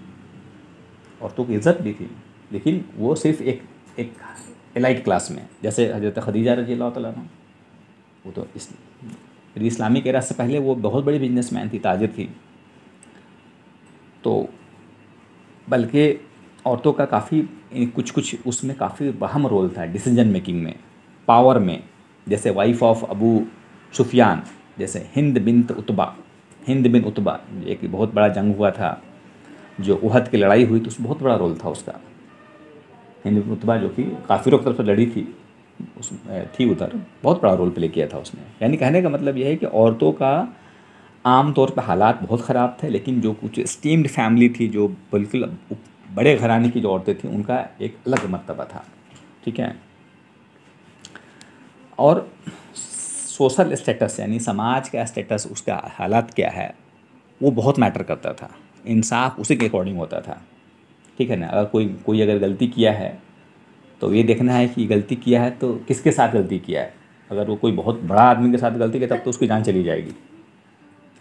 औरतों की इज्जत भी थी। लेकिन वो सिर्फ एक एक एलाइट क्लास में, जैसे हज़रत खदीजा रज़ी अल्लाह तआला अन्हा, वो तो प्री इस्लामिक एरा से पहले वो बहुत बड़ी बिजनेसमैन थी, ताजिर थी। तो बल्कि औरतों का काफ़ी कुछ कुछ उसमें काफ़ी अहम रोल था डिसीजन मेकिंग में, पावर में। जैसे वाइफ ऑफ अबू सुफियान, जैसे हिंद बिन उतबा, एक बहुत बड़ा जंग हुआ था, जो उहद की लड़ाई हुई, तो उसमें बहुत बड़ा रोल था उसका। हिंद बिन उतबा जो कि काफिरों की तरफ से लड़ी थी, उसमें थी उधर, बहुत बड़ा रोल प्ले किया था उसने। यानी कहने का मतलब यह है कि औरतों का आम तौर पे हालात बहुत ख़राब थे, लेकिन जो कुछ स्टीम्ड फैमिली थी, जो बिल्कुल बड़े घराने की जो औरतें थीं, उनका एक अलग मर्तबा था। ठीक है। और सोशल स्टेटस यानी समाज का स्टेटस, उसका हालात क्या है, वो बहुत मैटर करता था। इंसाफ उसी के अकॉर्डिंग होता था। ठीक है ना। अगर कोई अगर गलती किया है तो ये देखना है कि गलती किया है तो किसके साथ गलती किया है। अगर वो कोई बहुत बड़ा आदमी के साथ गलती किया तब तो उसकी जान चली जाएगी।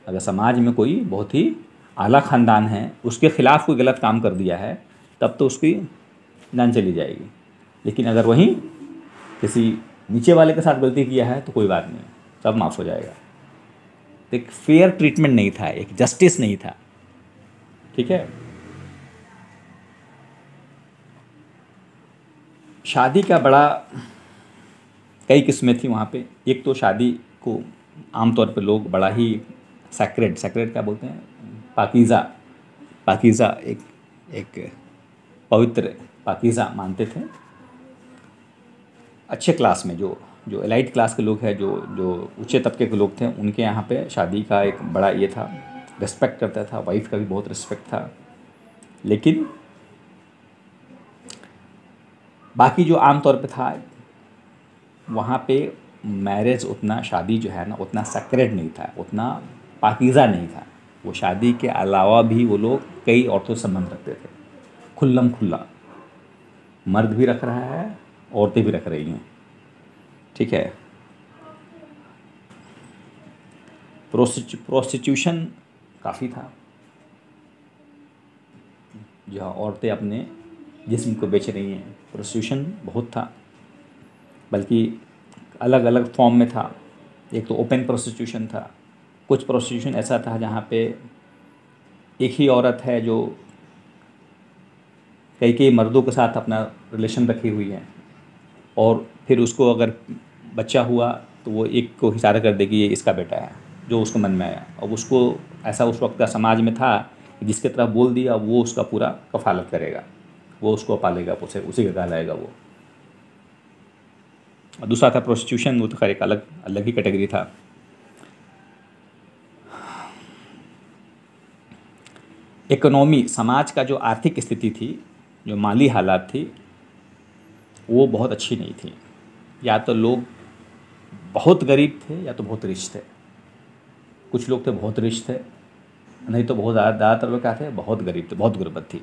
अगर समाज में कोई बहुत ही आला ख़ानदान है, उसके ख़िलाफ़ कोई गलत काम कर दिया है, तब तो उसकी जान चली जाएगी। लेकिन अगर वहीं किसी नीचे वाले के साथ गलती किया है तो कोई बात नहीं, सब माफ़ हो जाएगा। तो एक फेयर ट्रीटमेंट नहीं था, एक जस्टिस नहीं था। ठीक है। शादी का बड़ा कई किस्में थी वहाँ पे। एक तो शादी को आमतौर पे लोग बड़ा ही सैक्रेड क्या बोलते हैं, पाकीज़ा एक पवित्र पाकीज़ा मानते थे। अच्छे क्लास में जो एलाइट क्लास के लोग हैं, जो ऊंचे तबके के लोग थे, उनके यहाँ पे शादी का एक बड़ा ये था, रिस्पेक्ट करता था, वाइफ का भी बहुत रिस्पेक्ट था। लेकिन बाकी जो आम तौर पे था, वहाँ पे मैरिज उतना, शादी जो है ना, उतना सेक्रेड नहीं था, उतना पाकीज़ा नहीं था। वो शादी के अलावा भी वो लोग कई औरतों से संबंध रखते थे, खुल्लम खुल्ला। मर्द भी रख रहा है, औरतें भी रख रही हैं। ठीक है। प्रोस्टिट्यूशन काफ़ी था, जहाँ औरतें अपने जिस्म को बेच रही हैं, प्रोस्टिट्यूशन बहुत था। बल्कि अलग अलग फॉर्म में था। एक तो ओपन प्रोस्टिट्यूशन था, कुछ प्रोस्टिट्यूशन ऐसा था जहाँ पे एक ही औरत है जो कई मर्दों के साथ अपना रिलेशन रखी हुई है, और फिर उसको अगर बच्चा हुआ तो वो एक को इशारा कर देगी ये इसका बेटा है, जो उसको मन में आया। और उसको ऐसा उस वक्त का समाज में था कि जिसके तरफ बोल दिया वो उसका पूरा कफालत करेगा, वो उसको पालेगा, उसी का कहलाएगा वो। और दूसरा था प्रोस्टिट्यूशन, वो तो खैर एक अलग ही कैटेगरी था। इकोनॉमी, समाज का जो आर्थिक स्थिति थी, जो माली हालात थी, वो बहुत अच्छी नहीं थी। या तो लोग बहुत गरीब थे या तो बहुत रिच थे। कुछ लोग थे बहुत रिच थे, नहीं तो बहुत ज़्यादातर लोग क्या थे, बहुत गरीब थे, बहुत गुर्बत थी।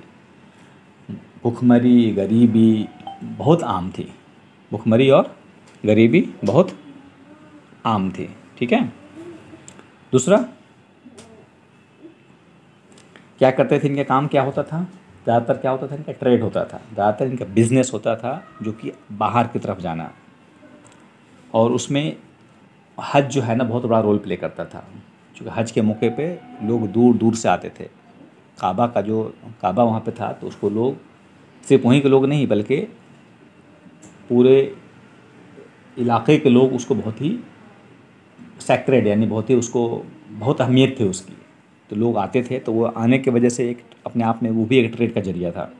भुखमरी, गरीबी बहुत आम थी। भुखमरी और गरीबी बहुत आम थी। ठीक है। दूसरा, क्या करते थे, इनका काम क्या होता था, ज़्यादातर क्या होता था, इनका ट्रेड होता था, ज़्यादातर इनका बिजनेस होता था, जो कि बाहर की तरफ जाना। और उसमें हज जो है ना बहुत बड़ा रोल प्ले करता था, क्योंकि हज के मौके पे लोग दूर दूर से आते थे। काबा वहाँ पे था, तो उसको लोग सिर्फ वहीं के लोग नहीं बल्कि पूरे इलाके के लोग उसको बहुत ही सैक्रेड, यानी बहुत ही उसको बहुत अहमियत थी उसकी, तो लोग आते थे। तो वो आने की वजह से एक अपने आप में वो भी एक ट्रेड का जरिया था।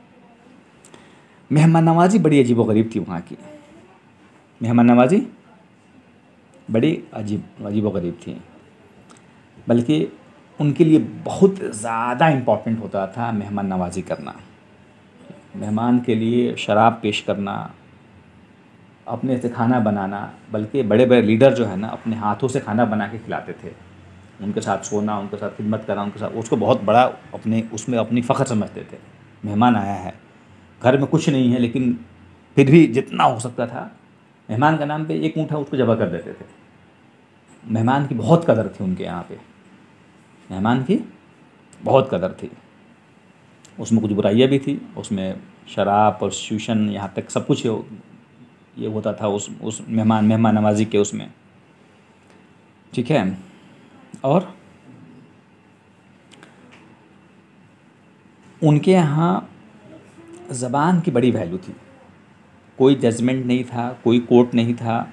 मेहमान नवाजी बड़ी अजीब व गरीब थी वहाँ की। मेहमान नवाजी बड़ी अजीब व गरीब थी। बल्कि उनके लिए बहुत ज़्यादा इम्पॉर्टेंट होता था मेहमान नवाजी करना, मेहमान के लिए शराब पेश करना, अपने से खाना बनाना। बल्कि बड़े बड़े लीडर जो है ना अपने हाथों से खाना बना के खिलाते थे। उनके साथ सोना, उनके साथ खिदमत करना, उनके साथ, उसको बहुत बड़ा अपने उसमें अपनी फ़ख्र समझते थे। मेहमान आया है, घर में कुछ नहीं है, लेकिन फिर भी जितना हो सकता था मेहमान के नाम पे एक ऊँट है उसको ज़बह कर देते थे। मेहमान की बहुत कदर थी उनके यहाँ पे, मेहमान की बहुत कदर थी। उसमें कुछ बुराइयाँ भी थी, उसमें शराब, प्रोस्टिट्यूशन, यहाँ तक सब कुछ ये होता था उस मेहमान नवाजी के उसमें, ठीक है। और उनके यहाँ ज़बान की बड़ी वैल्यू थी। कोई जजमेंट नहीं था, कोई कोर्ट नहीं था,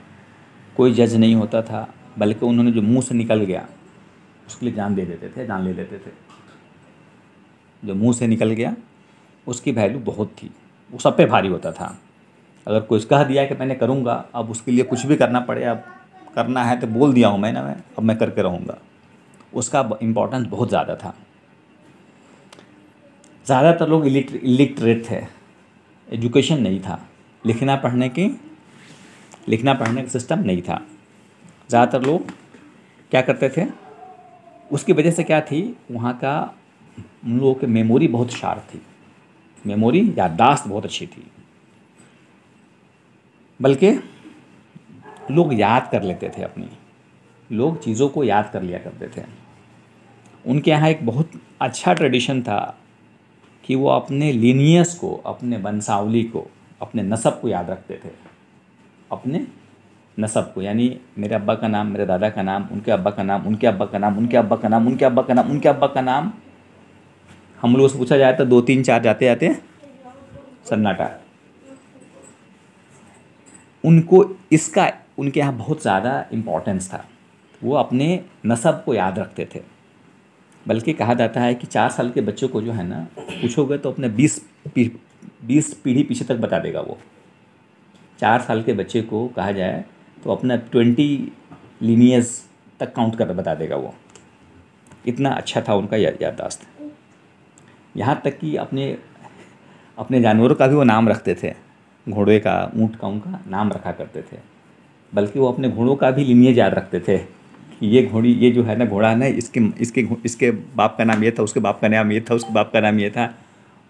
कोई जज नहीं होता था, बल्कि उन्होंने जो मुंह से निकल गया उसके लिए जान दे देते थे, जान ले लेते थे। जो मुंह से निकल गया उसकी वैल्यू बहुत थी, वो सब पे भारी होता था। अगर कोई कह दिया कि मैंने करूँगा, अब उसके लिए कुछ भी करना पड़े, अब करना है तो बोल दिया हूँ मैंने, मैं अब मैं करके रहूँगा, उसका इम्पोर्टेंस बहुत ज़्यादा था। ज़्यादातर लोग इलिटरेट थे, एजुकेशन नहीं था, लिखना पढ़ने का सिस्टम नहीं था। ज़्यादातर लोग क्या करते थे, उसकी वजह से क्या थी, वहाँ का उन लोगों की मेमोरी बहुत शार्प थी, मेमोरी याददाश्त बहुत अच्छी थी, बल्कि लोग याद कर लेते थे अपनी, लोग चीज़ों को याद कर लिया करते थे। उनके यहाँ एक बहुत अच्छा ट्रेडिशन था कि वो अपने लीनियस को, अपने वंशावली को, अपने नस्ब को याद रखते थे, अपने नस्ब को, यानी मेरे अब्बा का नाम, मेरे दादा का नाम, उनके अब्बा का नाम, उनके अब्बा का नाम, उनके अब्बा का नाम, उनके अब्बा का नाम, उनके अब्बा का नाम। हम लोगों से पूछा जाए तो 2 3 4 जाते जाते सन्नाटा। उनको इसका उनके यहाँ बहुत ज़्यादा इम्पोर्टेंस था, वो अपने नस्ब को याद रखते थे। बल्कि कहा जाता है कि 4 साल के बच्चों को जो है ना, पूछोगे तो अपने 20 पीढ़ी पीछे तक बता देगा वो। 4 साल के बच्चे को कहा जाए तो अपना 20 लीनियज तक काउंट कर बता देगा वो, इतना अच्छा था उनका याददाश्त। यहाँ तक कि अपने जानवरों का भी वो नाम रखते थे, घोड़े का, ऊँट का, उनका नाम रखा करते थे। बल्कि वो अपने घोड़ों का भी लीनियज याद रखते थे कि ये घोड़ी, ये जो है ना घोड़ा है ना, इसके बाप का नाम ये था, उसके बाप का नाम ये था, उसके बाप का नाम ये था,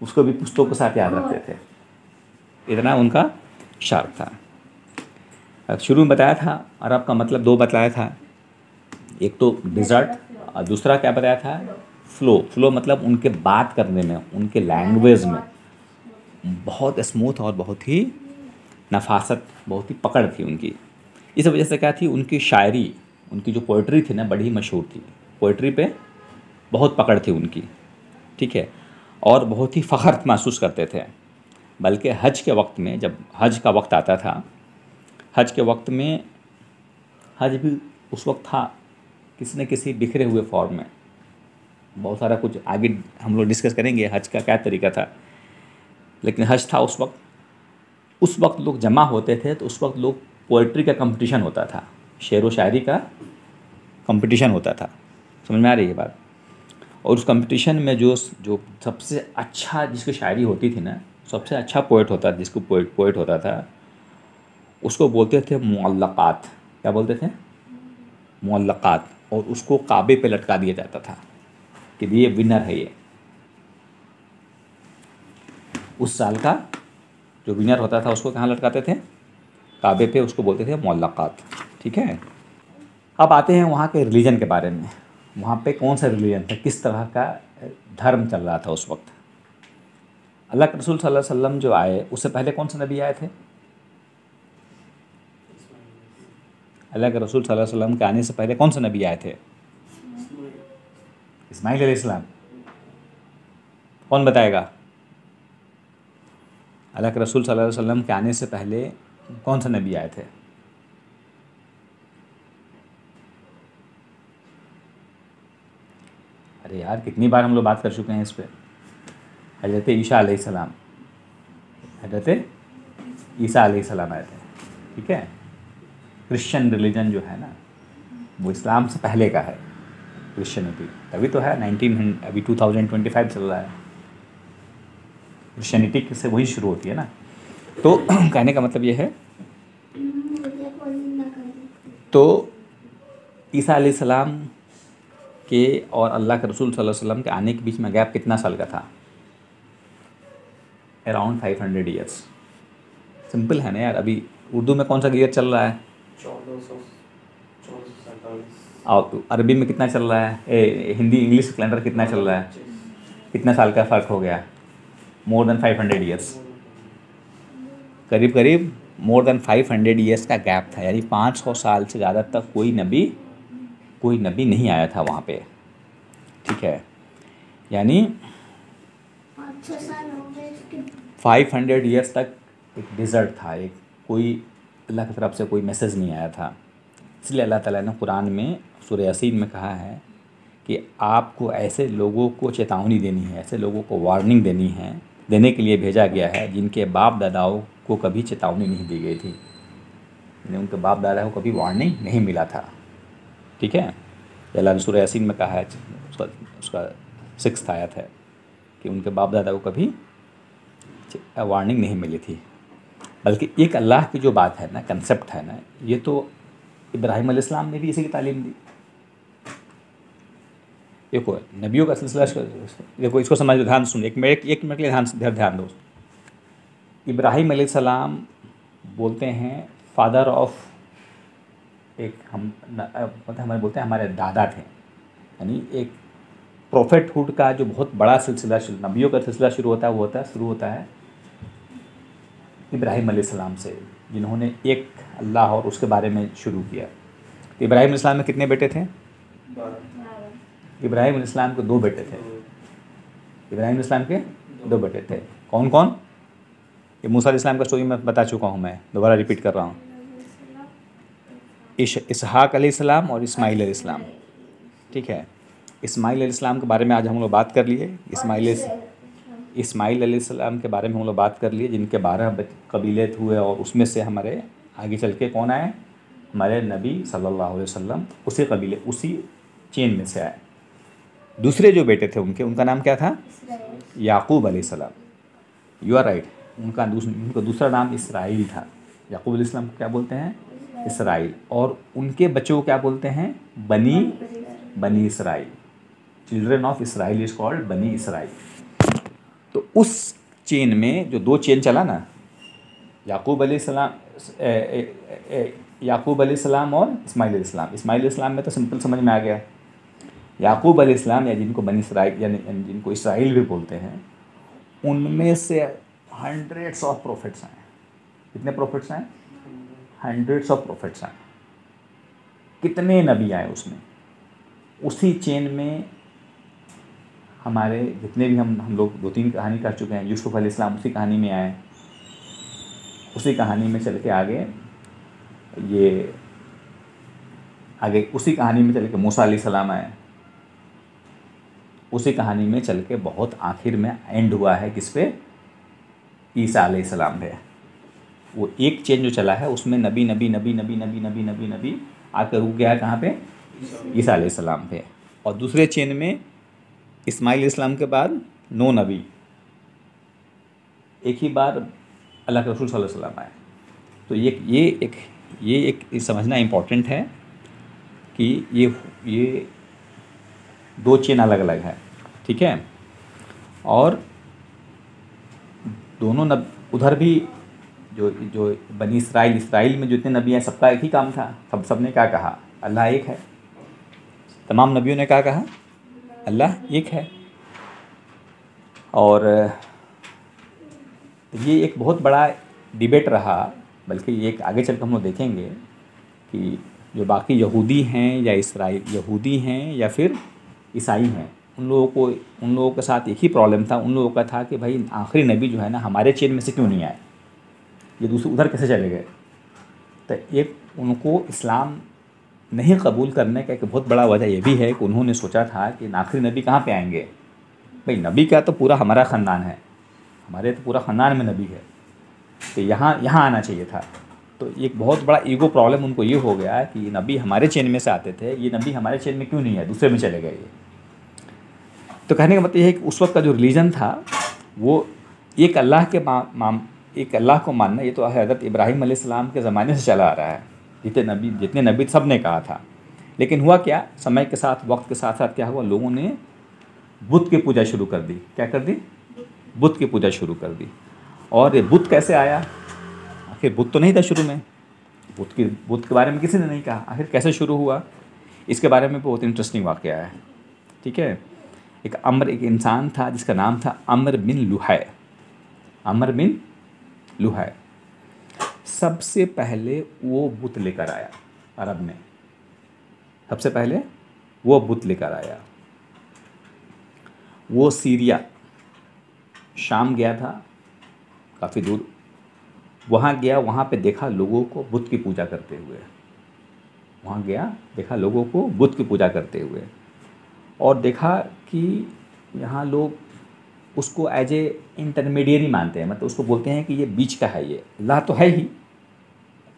उसको भी पुश्तों के साथ याद रखते थे। इतना उनका शार्प था। शुरू में बताया था अरब का मतलब 2 बताया था, एक तो डिज़र्ट और दूसरा क्या बताया था, फ्लो मतलब उनके बात करने में, उनके लैंग्वेज में बहुत स्मूथ और बहुत ही नफासत, बहुत ही पकड़ थी उनकी। इस वजह से क्या थी, उनकी शायरी, उनकी जो पोइट्री थी ना, बड़ी मशहूर थी। पोइट्री पे बहुत पकड़ थी उनकी, ठीक है, और बहुत ही फ़ख्र महसूस करते थे। बल्कि हज के वक्त में, जब हज का वक्त आता था, हज के वक्त में, हज भी उस वक्त था किसी न किसी बिखरे हुए फॉर्म में। बहुत सारा कुछ आगे हम लोग डिस्कस करेंगे हज का क्या तरीका था, लेकिन हज था उस वक्त। उस वक्त लोग जमा होते थे तो उस वक्त लोग पोइट्री का कंपटीशन होता था, शेर व शायरी का कंपटीशन होता था। समझ में आ रही है बात। और उस कंपटीशन में जो सबसे अच्छा जिसकी शायरी होती थी ना, सबसे अच्छा पोइट होता, जिसको पोइट होता था, उसको बोलते थे मुअल्लक़ात। क्या बोलते थे? मुअल्लक़ात। और उसको काबे पे लटका दिया जाता था कि ये विनर है। ये उस साल का जो विनर होता था उसको कहाँ लटकाते थे? काबे पे। उसको बोलते थे मुअल्लक़ात, ठीक है। अब आते हैं वहाँ के रिलीजन के बारे में। वहाँ पे कौन सा रिलीजन था, किस तरह का धर्म चल रहा था उस वक्त। अल्लाह के रसूल सल्लल्लाहु अलैहि वसल्लम जो आए, उससे पहले कौन से नबी आए थे? अल्लाह के रसूल सल्लल्लाहु अलैहि वसल्लम के आने से पहले कौन से नबी आए थे? इस्माइल अलैहिस्सलाम। कौन बताएगा? अल्लाह के रसूल सल्लल्लाहु अलैहि वसल्लम के आने से पहले कौन से नबी आए थे? अरे यार, कितनी बार हम लोग बात कर चुके हैं इस पर। हज़रत ईसा अलैहिस्सलाम, हज़रत ईसा अलैहिस्सलाम आए थे, ठीक है। क्रिश्चियन रिलीजन जो है ना, वो इस्लाम से पहले का है, क्रिश्चियनिटी। तभी तो है अभी 2025 चल रहा है, क्रिश्चियनिटी से वही शुरू होती है ना। तो कहने का मतलब ये है, तो ईसा अलैहिस्सलाम के और अल्लाह के रसूल सल्लल्लाहु अलैहि वसल्लम के आने के बीच में गैप कितना साल का था? Around 500 years. सिंपल है ना यार। अभी उर्दू में कौन सा ईयर चल रहा है? 1447। और अरबी में कितना चल रहा है? हिंदी इंग्लिश कैलेंडर कितना चल रहा है? कितना साल का फ़र्क हो गया? More than 500 years. करीब करीब मोर देन 500 ईयर्स का गैप था। यानी 500 साल से ज़्यादा तक कोई नबी नहीं आया था वहाँ पे। ठीक है, यानी 500 ईयर्स तक एक डिज़र्ट था, एक कोई अल्लाह की तरफ से कोई मैसेज नहीं आया था। इसलिए अल्लाह ताला ने कुरान में सूरह यासीन में कहा है कि आपको ऐसे लोगों को चेतावनी देनी है, ऐसे लोगों को वार्निंग देनी है, देने के लिए भेजा गया है जिनके बाप दादाओं को कभी चेतावनी नहीं दी गई थी, उनके बाप दादा को कभी वार्निंग नहीं मिला था। ठीक है, अल्लाह ने सूरह यासीन में कहा है, उसका 6th आयत है कि उनके बाप दादा को कभी वार्निंग नहीं मिली थी। बल्कि एक अल्लाह की जो बात है ना, कंसेप्ट है ना, ये तो इब्राहिम अलैहिस्सलाम ने भी इसी की तालीम दी। देखो नबियों का सिलसिला, देखो इसको समझ ध्यान सुन, एक मिनट के लिए ध्यान दो। इब्राहिम अलैहिस्सलाम बोलते हैं फादर ऑफ, हमारे बोलते हैं हमारे दादा थे। यानी एक प्रोफेटहुड का जो बहुत बड़ा सिलसिला नबियों का सिलसिला शुरू होता है इब्राहिम अलैहिस्सलाम से, जिन्होंने एक अल्लाह और उसके बारे में शुरू किया। तो इब्राहिम अलैहिस्सलाम में कितने बेटे थे? इब्राहिम अलैहिस्सलाम के 2 बेटे थे। इब्राहिम अलैहिस्सलाम के 2 बेटे थे। कौन कौन? ये मूसा अलैहिस्सलाम का स्टोरी मैं बता चुका हूँ, मैं दोबारा रिपीट कर रहा हूँ। इसहाक अलैहिस्सलाम और इस्माइल अलैहिस्सलाम। ठीक है, इस्माइल अलैहिस्सलाम के बारे में आज हम लोग बात कर लिए। इस्माइल अलैहिस्सलाम के बारे में हम लोग बात कर लिए, जिनके 12 कबीले हुए और उसमें से हमारे आगे चल के कौन आए? हमारे नबी सल्लल्लाहु अलैहि वसल्लम उसी कबीले, उसी चेन में से आए। दूसरे जो बेटे थे उनका नाम क्या था? याकूब अलैहिस्सलाम। You are right. उनका दूसरा नाम इसराइल था। याकूब अलैहिस्सलाम को क्या बोलते हैं? इसराइल। और उनके बच्चों को क्या बोलते हैं? बनी Israel. Children of Israel is called बनी इसराइल। तो उस चेन में जो 2 चेन चला ना, याकूब अलैहिस्सलाम और इस्माइल अलैहिस्सलाम। इस्माइल अलैहिस्सलाम में तो सिंपल समझ में आ गया। याकूब अलैहिस्सलाम, या जिनको बनी इसराइल यानी जिनको इसराइल भी बोलते हैं, उनमें से हंड्रेड्स ऑफ प्रोफेट्स आए। कितने प्रोफेट्स आए? हंड्रेड्स ऑफ प्रोफेट्स आए। कितने नबी आए उसमें? उसी चेन में हमारे जितने भी हम लोग 2-3 कहानी कर चुके हैं। यूसुफ अलैहिस्सलाम उसी कहानी में आए। उसी कहानी में चल के आगे उसी कहानी में चल के मूसा अलैहिस्सलाम आए। उसी कहानी में चल के बहुत आखिर में एंड हुआ है किस पे? ईसा अलैहिस्सलाम पे। वो एक चेन जो चला है उसमें नबी आकर रुक गया है कहाँ पे? ईसा अलैहिस्सलाम पे। और दूसरे चेन में इस्माइल अलैहिस्सलाम के बाद 9 नबी एक ही बार अल्लाह के रसूल सल्लल्लाहु अलैहि वसल्लम आए। तो ये एक समझना इम्पोर्टेंट है कि ये 2 चेन अलग अलग है। ठीक है, और दोनों उधर भी जो बनी इसराइल में जो इतने नबी हैं, सबका एक ही काम था। सब ने क्या कहा? अल्लाह एक है। तमाम नबियों ने क्या कहा? अल्लाह एक है। और ये एक बहुत बड़ा डिबेट रहा, बल्कि ये एक आगे चल कर हम लोग देखेंगे कि जो बाकी यहूदी हैं या यहूदी हैं या फिर ईसाई हैं, उन लोगों के साथ एक ही प्रॉब्लम था। उन लोगों का था कि भाई आखिरी नबी जो है ना, हमारे चेन में से क्यों नहीं आए? ये दूसरे उधर कैसे चले गए? तो एक उनको इस्लाम नहीं कबूल करने का एक बहुत बड़ा वजह यह भी है कि उन्होंने सोचा था कि आखिरी नबी कहाँ पे आएंगे? भाई नबी का तो पूरा हमारा ख़ानदान है, हमारे तो पूरा ख़ानदान में नबी है, तो यहाँ आना चाहिए था। तो एक बहुत बड़ा ईगो प्रॉब्लम उनको ये हो गया कि ये नबी हमारे चेन में से आते थे, ये नबी हमारे चेन में क्यों नहीं है, दूसरे में चले गए ये। तो कहने का मतलब ये है कि उस वक्त का जो रिलीजन था वो एक अल्लाह के एक अल्लाह को मानना, ये तो हज़रत इब्राहिम अलैहिस्सलाम के ज़माने से चला आ रहा है। जितने नबी सब ने कहा था लेकिन हुआ क्या, समय के साथ, वक्त के साथ साथ क्या हुआ, लोगों ने बुत की पूजा शुरू कर दी। क्या कर दी? बुत की पूजा शुरू कर दी। और ये बुत कैसे आया? आखिर बुत तो नहीं था शुरू में, बुत के बारे में किसी ने नहीं कहा, आखिर कैसे शुरू हुआ? इसके बारे में बहुत इंटरेस्टिंग वाक़या है। ठीक है, एक इंसान था जिसका नाम था अम्र बिन लुहाय। अम्र बिन लुहाय सबसे पहले वो बुत लेकर आया अरब में। सबसे पहले वो बुत लेकर आया। वो सीरिया, शाम गया था, काफ़ी दूर, वहाँ गया, वहाँ पे देखा लोगों को बुत की पूजा करते हुए। वहाँ गया, देखा लोगों को बुत की पूजा करते हुए, और देखा कि यहाँ लोग उसको एज ए इंटरमीडिएरी मानते हैं, मतलब उसको बोलते हैं कि ये बीच का है, ये अल्लाह तो है ही,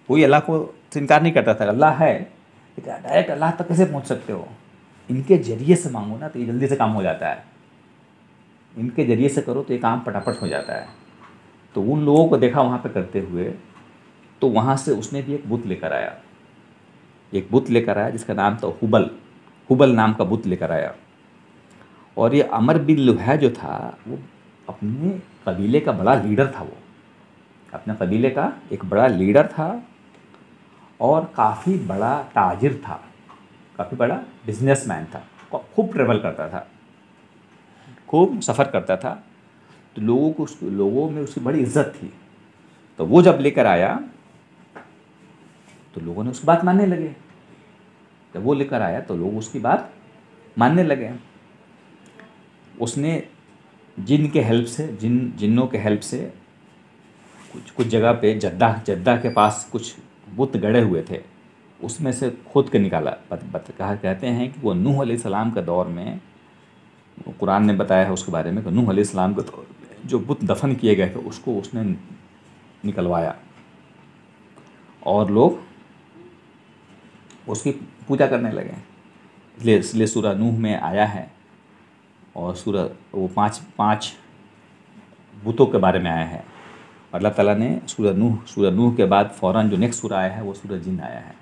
कोई अल्लाह को इनकार नहीं करता था, अल्लाह है, लेकिन डायरेक्ट अल्लाह तक कैसे पहुँच सकते हो? इनके ज़रिए से मांगो ना तो ये जल्दी से काम हो जाता है, इनके ज़रिए से करो तो ये काम फटाफट हो जाता है। तो उन लोगों को देखा वहाँ पे करते हुए, तो वहाँ से उसने भी एक बुत लेकर आया। एक बुत लेकर आया जिसका नाम था हुबल। हुबल नाम का बुत लेकर आया। और ये अमर बिन लुहाय जो था वो अपने कबीले का बड़ा लीडर था। वो अपने कबीले का एक बड़ा लीडर था और काफ़ी बड़ा ताजिर था, काफ़ी बड़ा बिजनेसमैन था, खूब ट्रेवल करता था, खूब सफ़र करता था। तो लोगों में उसकी बड़ी इज्जत थी। तो वो जब लेकर आया तो लोगों ने उसकी बात मानने लगे। जब वो लेकर आया तो लोग उसकी बात मानने लगे। उसने जिन जिन्नों के हेल्प से कुछ जगह पे जद्दा के पास कुछ बुत गड़े हुए थे, उसमें से खोद के निकाला। कहते हैं कि वो नूह अलैहिस्सलाम के दौर में, कुरान ने बताया है उसके बारे में कि नूह अलैहिस्सलाम के दौर में जो बुत दफन किए गए थे उसको उसने निकलवाया और लोग उसकी पूजा करने लगे। इसलिए सूरह नूह में आया है, और सूरह वो पाँच बुतों के बारे में आया है। अल्लाह ताला ने सूरह नूह के बाद फ़ौरन जो नेक्स्ट सूरह आया है वो सूरह जिन आया है,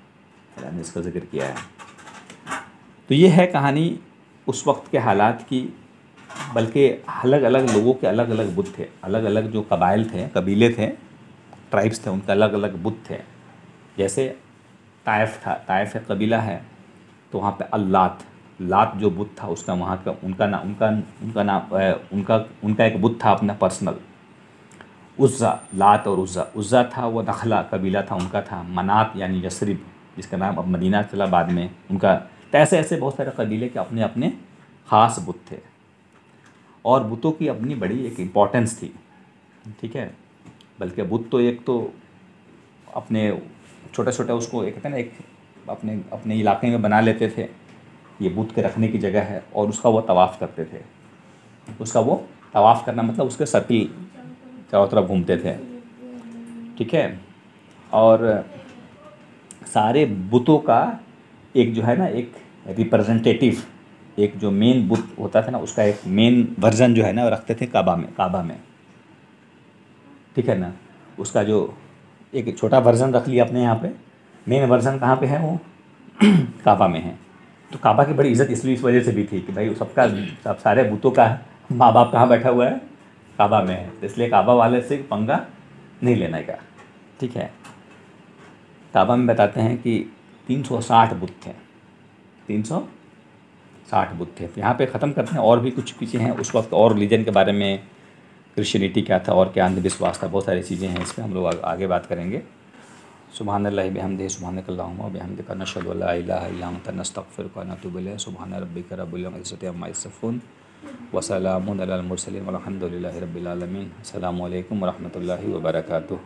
अल्लाह ने इसका जिक्र किया है। तो ये है कहानी उस वक्त के हालात की। बल्कि अलग अलग लोगों के अलग अलग बुत थे, अलग अलग जो कबीले थे, ट्राइब्स थे, उनके अलग अलग बुत थे। जैसे ताइफ था, ताइफ एक कबीला है, तो वहाँ पे लात जो बुत था उसका, वहाँ का उनका एक बुत था अपना पर्सनल। लात और उज़्ज़ा था, वो नखला कबीला था, उनका था। मनात यानी यसरिब, जिसका नाम अब मदीना चला बाद में, उनका। तो ऐसे बहुत सारे कबीले के अपने अपने ख़ास बुत थे, और बुतों की अपनी बड़ी एक इम्पोर्टेंस थी। ठीक है, बल्कि बुत तो एक तो अपने छोटा उसको एक कहते हैं ना, एक अपने इलाके में बना लेते थे, ये बुत के रखने की जगह है, और उसका वो तवाफ़ करते थे। उसका वो तवाफ़ करना मतलब उसके सर्किल चारों तरफ घूमते थे। ठीक है, और सारे बुतों का एक जो है ना, एक रिप्रेजेंटेटिव, एक जो मेन बुत होता था ना, उसका एक मेन वर्जन जो है ना वो रखते थे काबा में। ठीक है ना, उसका जो एक छोटा वर्जन रख लिया अपने यहाँ पे, मेन वर्जन कहाँ पे है? वो काबा में है। तो काबा की बड़ी इज़्ज़त इसलिए इस वजह से भी थी कि भाई सब सारे बुतों का माँ बाप कहाँ बैठा हुआ है? काबा में है। इसलिए काबा वाले से पंगा नहीं लेने का। ठीक है, काबा में बताते हैं कि 360 बुत थे, 360 बुत थे। तो यहाँ पे ख़त्म करते हैं। और भी कुछ चीज़ें हैं उस वक्त, और रिलीजन के बारे में, क्रिश्चियनिटी क्या था और क्या अंधविश्वास था, बहुत सारी चीज़ें हैं। इस पर हम लोग आगे बात करेंगे। सुब्हानल्लाहि बिहम्दिही सुब्हानकल्लाहुम्मा व बिहम्दिका नशहदु अल्ला इलाहा इल्ला अंता नस्तगफिरुका व नतूबु इलैक। सुब्हान रब्बिका रब्बिल इज़्ज़ति अम्मा यसिफून व सलामुन अलल मुरसलीन वल्हम्दुलिल्लाहि रब्बिल आलमीन। अस्सलामु अलैकुम व रहमतुल्लाहि व बरकातुहू।